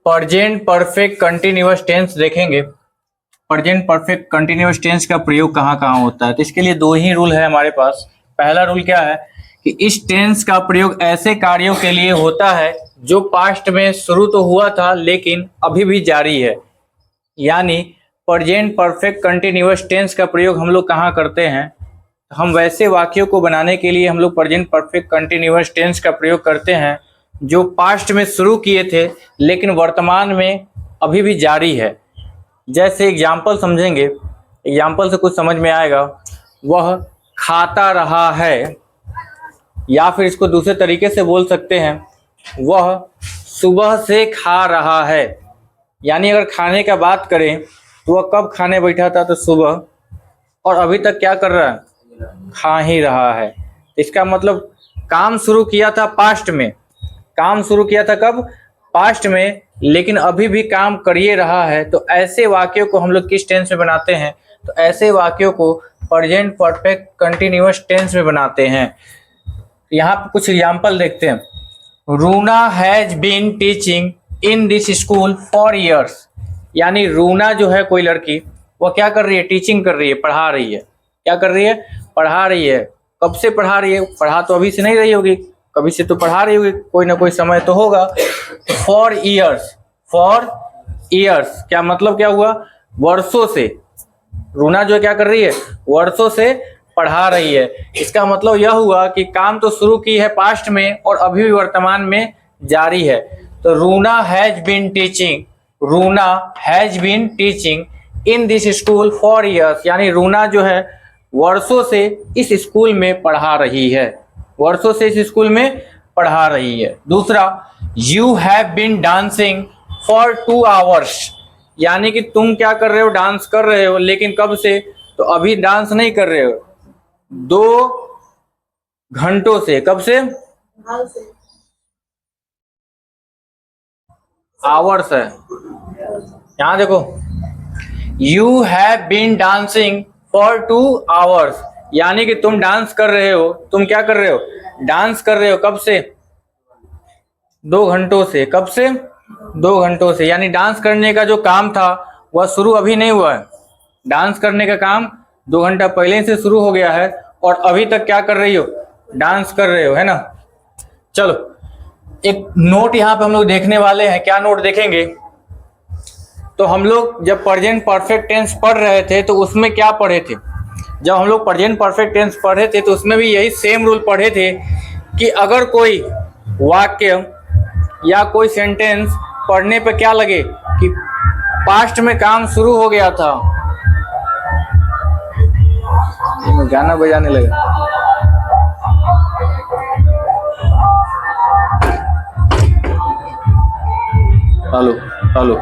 Present perfect continuous tense देखेंगे। Present perfect continuous tense का प्रयोग कहाँ कहाँ होता है, तो इसके लिए दो ही रूल है हमारे पास। पहला रूल क्या है कि इस टेंस का प्रयोग ऐसे कार्यों के लिए होता है जो पास्ट में शुरू तो हुआ था लेकिन अभी भी जारी है। यानी प्रेजेंट परफेक्ट कंटिन्यूअस टेंस का प्रयोग हम लोग कहाँ करते हैं, हम वैसे वाक्यों को बनाने के लिए हम लोग प्रेजेंट परफेक्ट कंटिन्यूअस टेंस का प्रयोग करते हैं जो पास्ट में शुरू किए थे लेकिन वर्तमान में अभी भी जारी है। जैसे एग्जाम्पल समझेंगे, एग्जाम्पल से कुछ समझ में आएगा। वह खाता रहा है, या फिर इसको दूसरे तरीके से बोल सकते हैं वह सुबह से खा रहा है। यानी अगर खाने का बात करें तो वह कब खाने बैठा था, तो सुबह, और अभी तक क्या कर रहा है, खा ही रहा है। इसका मतलब काम शुरू किया था पास्ट में, काम शुरू किया था कब, पास्ट में, लेकिन अभी भी काम कर ही रहा है। तो ऐसे वाक्यों को हम लोग किस टेंस में बनाते हैं, तो ऐसे वाक्यों को प्रेजेंट परफेक्ट कंटिन्यूअस टेंस में बनाते हैं। यहाँ पे कुछ एग्जाम्पल देखते हैं। Runa has been teaching in this school for years. यानी रूना जो है कोई लड़की, वह क्या कर रही है, टीचिंग कर रही है, पढ़ा रही है। क्या कर रही है, पढ़ा रही है। कब से पढ़ा रही है, पढ़ा तो अभी से नहीं रही होगी, कभी से तो पढ़ा रही होगी, कोई ना कोई समय तो होगा। फॉर ईयर्स, फॉर ईयर्स क्या मतलब क्या हुआ, वर्षों से। रूना जो क्या कर रही है, वर्षों से पढ़ा रही है। इसका मतलब यह हुआ कि काम तो शुरू की है पास्ट में और अभी भी वर्तमान में जारी है। तो Runa has been teaching, Runa has been teaching in this school for years. यानी रूना जो है वर्षों से इस स्कूल में पढ़ा रही है, वर्षों से इस स्कूल में पढ़ा रही है। दूसरा, you have been dancing for 2 hours. यानी कि तुम क्या कर रहे हो, डांस कर रहे हो, लेकिन कब से, तो अभी डांस नहीं कर रहे हो, 2 घंटों से। कब से, आवर्स है, यहां देखो, you have been dancing for 2 hours. यानी कि तुम डांस कर रहे हो, तुम क्या कर रहे हो, डांस कर रहे हो। कब से, 2 घंटों से। कब से, 2 घंटों से। यानी डांस करने का जो काम था वह शुरू अभी नहीं हुआ है, डांस करने का काम 2 घंटा पहले से शुरू हो गया है और अभी तक क्या कर रही हो, डांस कर रहे हो, है ना। चलो एक नोट यहाँ पे हम लोग देखने वाले हैं। क्या नोट देखेंगे, तो हम लोग जब प्रेजेंट परफेक्ट टेंस पढ़ रहे थे तो उसमें क्या पढ़े थे, जब हम लोग प्रेजेंट परफेक्ट टेंस पढ़े थे तो उसमें भी यही सेम रूल पढ़े थे कि अगर कोई वाक्य या कोई सेंटेंस पढ़ने पे क्या लगे कि पास्ट में काम शुरू हो गया था, गाना बजाने लगा, हेलो हेलो,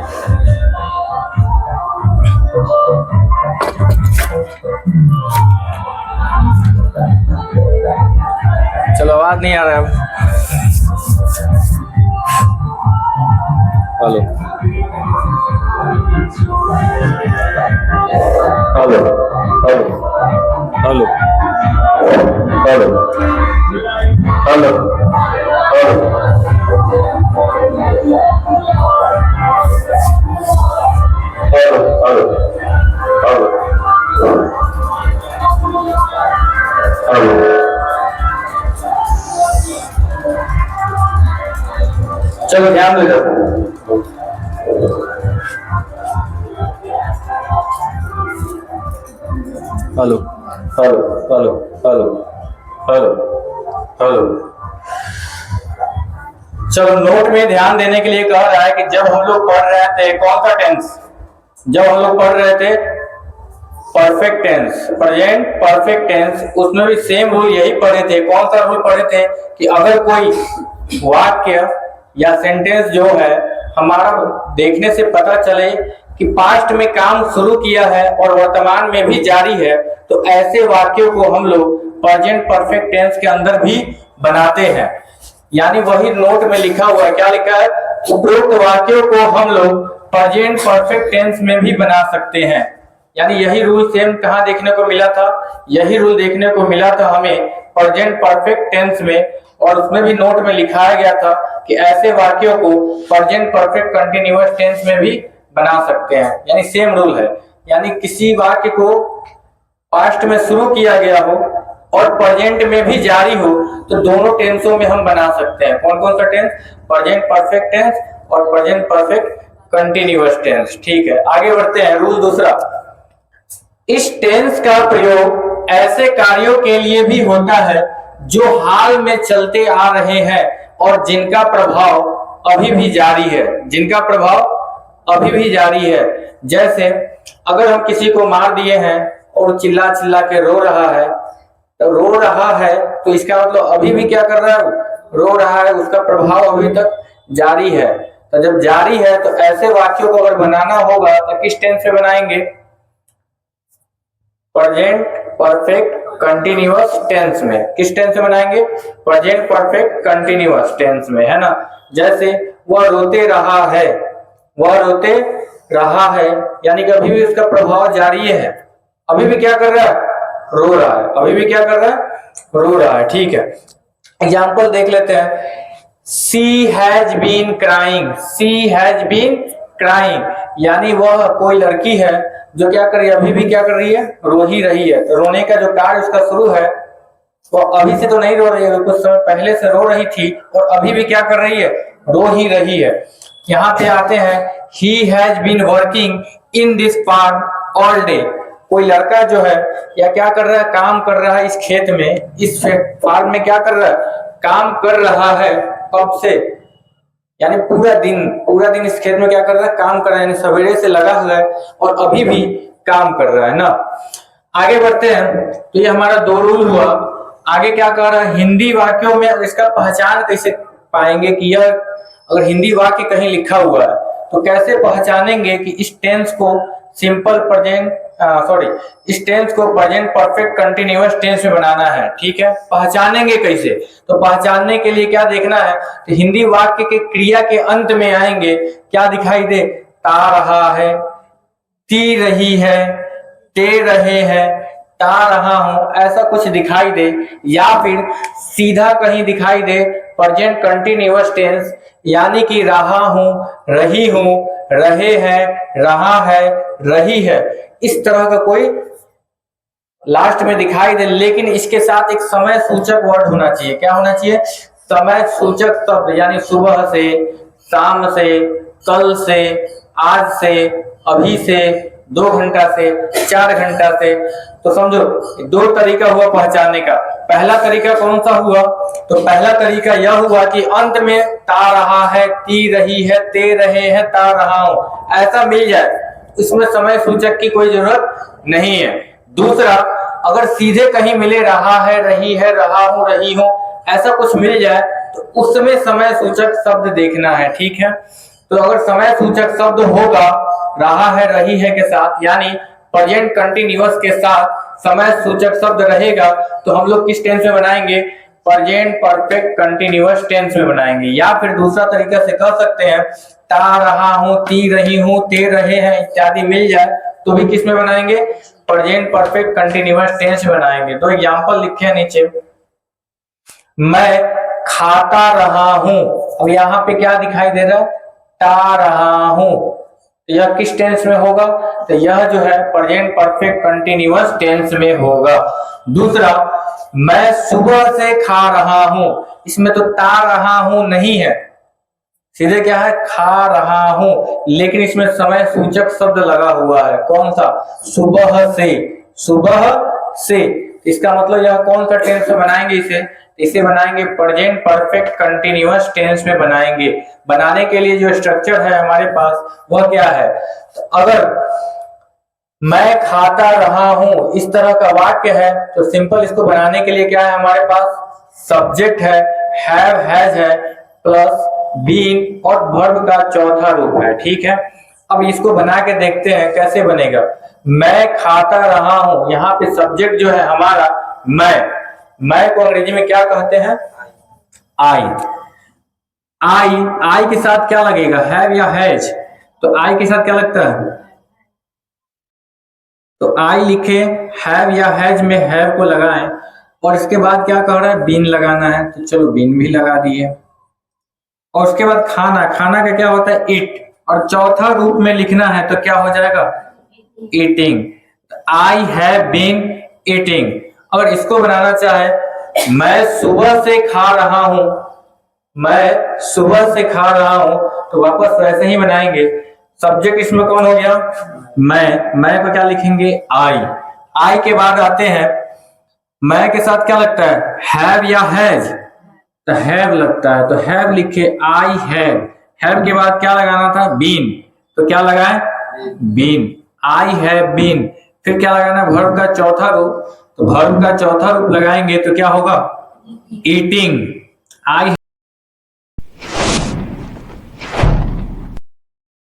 चलो आवाज नहीं आ रहा है अब, hello hello hello hello hello hello hello hello. चलो ध्यान दे जाओ। Hello hello hello hello hello hello. चलो नोट में ध्यान देने के लिए कह रहा है कि जब हम लोग पढ़ रहे थे कौन सा टेंस, जब हम लोग पढ़ रहे थे perfect tense, present perfect tense, उसमें भी सेम रूल यही पढ़े थे। कौन सा रूल पढ़े थे कि अगर कोई वाक्य या सेंटेंस जो है हमारा देखने से पता चले कि पास्ट में काम शुरू किया है और वर्तमान में भी जारी है, तो ऐसे वाक्यों को हम लोग प्रेजेंट परफेक्ट टेंस के अंदर भी बनाते हैं। यानी वही नोट में लिखा हुआ है, क्या लिखा है, उपरोक्त वाक्यों को हम लोग प्रेजेंट परफेक्ट टेंस में भी बना सकते हैं। यानी यही रूल सेम कहाँ देखने को मिला था, यही रूल देखने को मिला था हमें प्रेजेंट परफेक्ट टेंस में, और उसमें भी नोट में लिखाया गया था कि ऐसे वाक्यों को प्रेजेंट परफेक्ट कंटिन्यूअस टेंस में भी बना सकते हैं, यानी सेम रूल है। यानी किसी वाक्य को पास्ट में शुरू किया गया हो और प्रेजेंट में भी जारी हो तो दोनों टेंसों में हम बना सकते हैं। कौन कौन सा टेंस? प्रेजेंट परफेक्ट टेंस और प्रेजेंट परफेक्ट कंटिन्यूअस टेंस। ठीक है, आगे बढ़ते हैं। रूल दूसरा, इस टेंस का प्रयोग ऐसे कार्यों के लिए भी होता है जो हाल में चलते आ रहे हैं और जिनका प्रभाव अभी भी जारी है। जिनका प्रभाव अभी भी जारी है। जैसे अगर हम किसी को मार दिए हैं और चिल्ला चिल्ला के रो रहा है, तो रो रहा है तो इसका मतलब अभी भी क्या कर रहा है? रो रहा है, उसका प्रभाव अभी तक जारी है। तो जब जारी है तो ऐसे वाक्यों को अगर बनाना होगा तो किस टेंस में बनाएंगे? प्रेजेंट परफेक्ट कंटिन्यूअस टेंस में। किस टेंस में बनाएंगे? प्रेजेंट परफेक्ट कंटिन्यूअस टेंस में, है ना। जैसे वह रोते रहा है, वह रोते रहा है, यानी कि अभी भी उसका प्रभाव जारी है। अभी भी क्या कर रहा है? रो रहा है। अभी भी क्या कर रहा है? रो रहा है। ठीक है, एग्जाम्पल देख लेते हैं। She has been crying, she has been crying, यानी वह कोई लड़की है जो क्या कर रही है? अभी भी क्या कर रही है? रो ही रही है। तो रोने का जो कार्य उसका शुरू है वो अभी से तो नहीं रो रही है, कुछ समय पहले से रो रही थी और अभी भी क्या कर रही है? रो ही रही है। यहाँ पे आते हैं, he has been working in this farm all day, कोई लड़का जो है या क्या कर रहा है? काम कर रहा है इस खेत में, इस फार्म में क्या कर रहा है? काम कर रहा है। कब से? यानी पूरा दिन इस खेत में क्या कर रहा है? काम कर रहा है, यानी सवेरे से लगा हुआ है और अभी भी काम कर रहा है ना। आगे बढ़ते हैं, तो ये हमारा दो रूल हुआ। आगे क्या कह रहा है? हिंदी वाक्यों में इसका पहचान कैसे पाएंगे कि यह अगर हिंदी वाक्य कहीं लिखा हुआ है तो कैसे पहचानेंगे कि इस टेंस को सिंपल प्रेजेंट इस टेंस को प्रेजेंट परफेक्ट कंटिन्यूअस टेंस में बनाना है। ठीक है, पहचानेंगे कैसे? तो पहचानने के लिए क्या देखना है? तो हिंदी वाक्य के क्रिया के अंत में आएंगे, क्या दिखाई दे? ता रहा है, ती रही है, ते रहे हैं, ता रहा हूं, ऐसा कुछ दिखाई दे। या फिर सीधा कहीं दिखाई दे प्रेजेंट कंटिन्यूअस टेंस, यानी कि रहा हूं, रही हूं, रहे हैं, रहा है, रही है, इस तरह का कोई लास्ट में दिखाई दे, लेकिन इसके साथ एक समय सूचक वर्ड होना चाहिए। क्या होना चाहिए? समय सूचक शब्द, यानी सुबह से, शाम से, कल से, आज से, अभी से, 2 घंटा से, 4 घंटा से। तो समझो दो तरीका हुआ पहचानने का। पहला तरीका कौन सा हुआ? तो पहला तरीका यह हुआ कि अंत में ता रहा है, ती रही है, ते रहे हैं, ता रहा हूं, ऐसा मिल जाए, इसमें समय सूचक की कोई जरूरत नहीं है। दूसरा, अगर सीधे कहीं मिले रहा है, रही है, रहा हूं, रही हूं, ऐसा कुछ मिल जाए तो उसमें समय सूचक शब्द देखना है। ठीक है, तो अगर समय सूचक शब्द होगा रहा है, रही है के साथ, यानी प्रेजेंट कंटिन्यूअस के साथ समय सूचक शब्द रहेगा, तो हम लोग किस टेंस में बनाएंगे? प्रेजेंट परफेक्ट कंटिन्यूअस टेंस में बनाएंगे। या फिर दूसरा तरीका से कह सकते हैं, ता रहा हूं, ती रही हूं, ते रहे हैं इत्यादि मिल जाए तो भी किस में बनाएंगे? प्रेजेंट परफेक्ट कंटिन्यूअस टेंस में बनाएंगे। तो एग्जांपल लिखे हैं नीचे, मैं खाता रहा हूं। अब यहाँ पे क्या दिखाई दे रहा है? ता रहा हूं, यह किस टेंस में होगा? तो यह जो है प्रेजेंट परफेक्ट कंटिन्यूअस टेंस में होगा। दूसरा, मैं सुबह से खा रहा हूं, इसमें तो ता रहा हूं नहीं है, सीधे क्या है? खा रहा हूं, लेकिन इसमें समय सूचक शब्द लगा हुआ है। कौन सा? सुबह से, सुबह से। इसका मतलब यह कौन सा टेंस में बनाएंगे? इसे बनाएंगे प्रेजेंट परफेक्ट कंटिन्यूअस टेंस में बनाएंगे। बनाने के लिए जो स्ट्रक्चर है हमारे पास वह क्या है? तो अगर मैं खाता रहा हूं इस तरह का वाक्य है तो सिंपल इसको बनाने के लिए क्या है हमारे पास? सब्जेक्ट है, हैव, हैज है, प्लस बीन और वर्ब का चौथा रूप है। ठीक है, अब इसको बना के देखते हैं कैसे बनेगा। मैं खाता रहा हूं, यहाँ पे सब्जेक्ट जो है हमारा मैं को अंग्रेजी में क्या कहते हैं? आई के साथ क्या लगेगा? हैव या हैज? तो आई के साथ क्या लगता है? तो आई लिखे, हैव या हैज में हैव को लगाएं और इसके बाद क्या कह रहा है, बीन लगाना है, तो चलो बीन भी लगा दिए। और उसके बाद खाना, खाना का क्या होता है, ईट, और चौथा रूप में लिखना है तो क्या हो जाएगा, eating. I have been eating. अगर इसको बनाना चाहे, मैं सुबह से खा रहा हूं, मैं सुबह से खा रहा हूं, तो वापस वैसे ही बनाएंगे। सब्जेक्ट इसमें कौन हो गया, मैं को क्या लिखेंगे, आई के बाद आते हैं, मैं के साथ क्या लगता है, हैव या हैज, तो हैव लगता है, तो हैव लिखे, आई हैव के बाद क्या लगाना था, बीन, तो क्या लगाए, बीन, आई हैव बीन। फिर क्या लगाना, वर्ब का चौथा रूप, तो वर्ब का चौथा रूप लगाएंगे तो क्या होगा, ईटिंग। आई